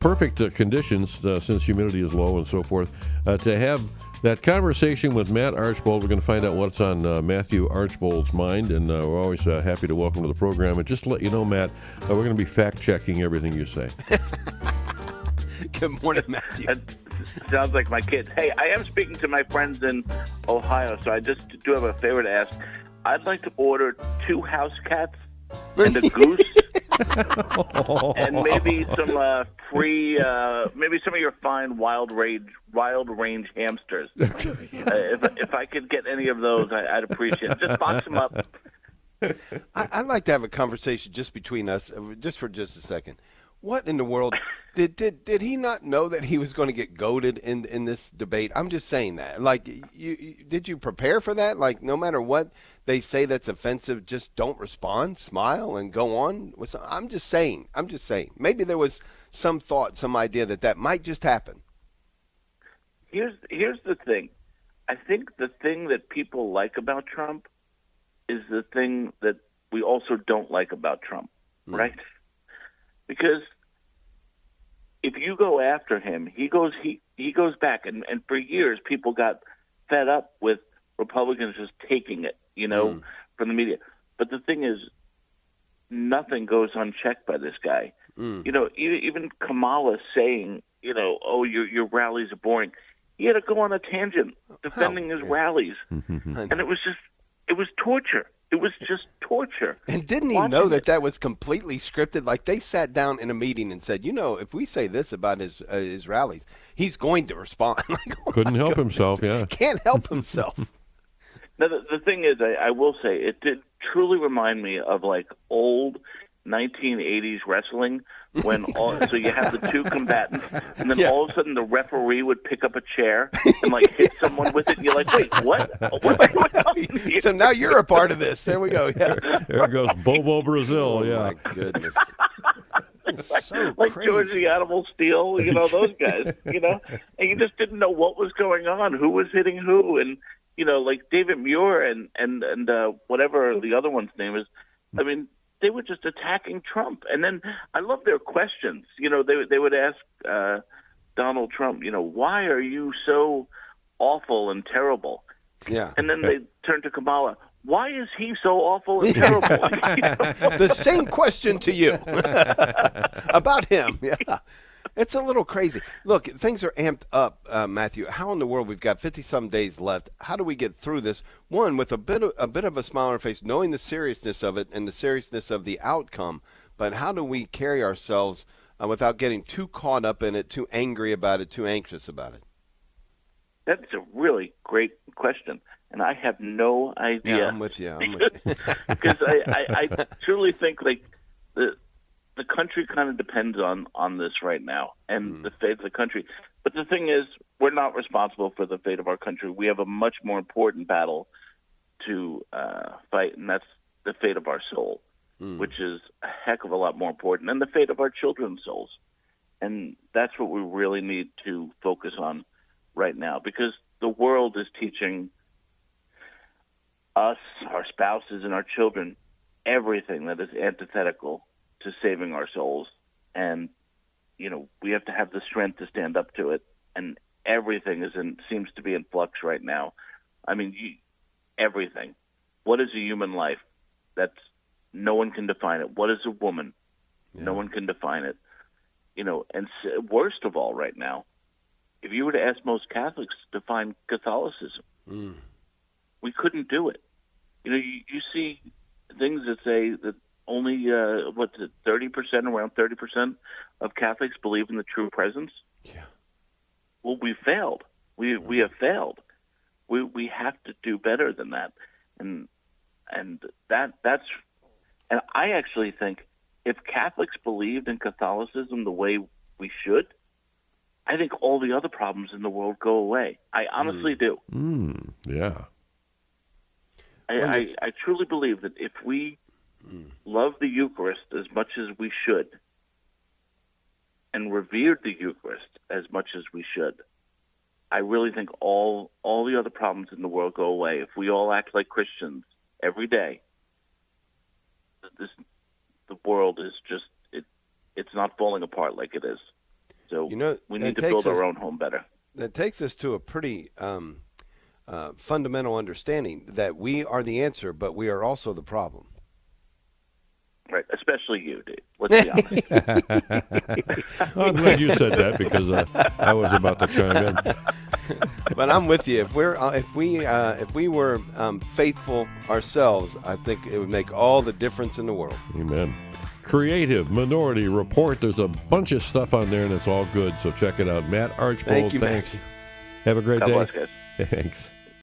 perfect conditions since humidity is low and so forth to have that conversation with Matt Archbold. We're going to find out what's on Matthew Archbold's mind, and we're always happy to welcome to the program. And just to let you know, Matt, we're going to be fact-checking everything you say. Good morning, Matthew. That sounds like my kids. Hey, I am speaking to my friends in Ohio, so I just do have a favor to ask. I'd like to order 2 house cats and a goose, and maybe some free, maybe some of your fine wild range hamsters. If I could get any of those, I'd appreciate it. Just box them up. I'd like to have a conversation just between us, just for just a second. What in the world did he not know that he was going to get goaded in this debate? I'm just saying that. Like, did you prepare for that? Like, no matter what they say that's offensive, just don't respond, smile, and go on. I'm just saying. Maybe there was some thought, some idea that might just happen. Here's the thing. I think the thing that people like about Trump is the thing that we also don't like about Trump, right? Because if you go after him, he goes back, and for years people got fed up with Republicans just taking it, from the media. But the thing is, nothing goes unchecked by this guy. Even Kamala saying, oh, your rallies are boring. He had to go on a tangent defending his rallies, and it was torture. It was just torture. And didn't he know that was completely scripted? Like, they sat down in a meeting and said, if we say this about his rallies, he's going to respond. Like, couldn't help himself, yeah. Can't help himself. Now, the thing is, I will say, it did truly remind me of, like, old 1980s wrestling when so you have the 2 combatants, and then all of a sudden the referee would pick up a chair and like hit someone with it, and you're like, wait, what? What's going on here? So now you're a part of this. There we go. Yeah. There goes Bobo Brazil. Yeah. My goodness. Like George the Animal Steel, those guys, and you just didn't know what was going on, who was hitting who, and like David Muir and whatever the other one's name is. I mean, they were just attacking Trump. And then I love their questions. They would ask Donald Trump, why are you so awful and terrible? Yeah. And then they turn to Kamala. Why is he so awful and terrible? The same question to you about him. Yeah. It's a little crazy. Look, things are amped up, Matthew. How in the world, we've got 50-some days left. How do we get through this? One, with a bit of a smile on our face, knowing the seriousness of it and the seriousness of the outcome. But how do we carry ourselves without getting too caught up in it, too angry about it, too anxious about it? That's a really great question, and I have no idea. Yeah, I'm with you. Because I truly think like the country kind of depends on this right now and the fate of the country. But the thing is, we're not responsible for the fate of our country. We have a much more important battle to fight, and that's the fate of our soul, which is a heck of a lot more important, and the fate of our children's souls. And that's what we really need to focus on right now, because the world is teaching us, our spouses, and our children everything that is antithetical to saving our souls. And, we have to have the strength to stand up to it. And everything seems to be in flux right now. I mean, everything. What is a human life? No one can define it. What is a woman? Yeah. No one can define it. And worst of all right now, if you were to ask most Catholics to define Catholicism, we couldn't do it. You see things that say that only, 30%, around 30% of Catholics believe in the true presence. Yeah. Well, we failed. We have failed. We have to do better than that. And that's, and I actually think if Catholics believed in Catholicism the way we should, I think all the other problems in the world go away. I honestly do. Yeah. I truly believe that if we love the Eucharist as much as we should and revered the Eucharist as much as we should, I really think all the other problems in the world go away. If we all act like Christians every day, the world is just it's not falling apart like it is. So we need to takes build us- our own home better. That takes us to a pretty fundamental understanding that we are the answer, but we are also the problem. Right, especially you, Dave. Let's be honest. I'm glad you said that because I was about to chime in. But I'm with you. If we were faithful ourselves, I think it would make all the difference in the world. Amen. Creative Minority Report. There's a bunch of stuff on there, and it's all good. So check it out. Matt Archbold, Thank you, thanks. Matthew. Have a great God day. bless, guys. Thanks.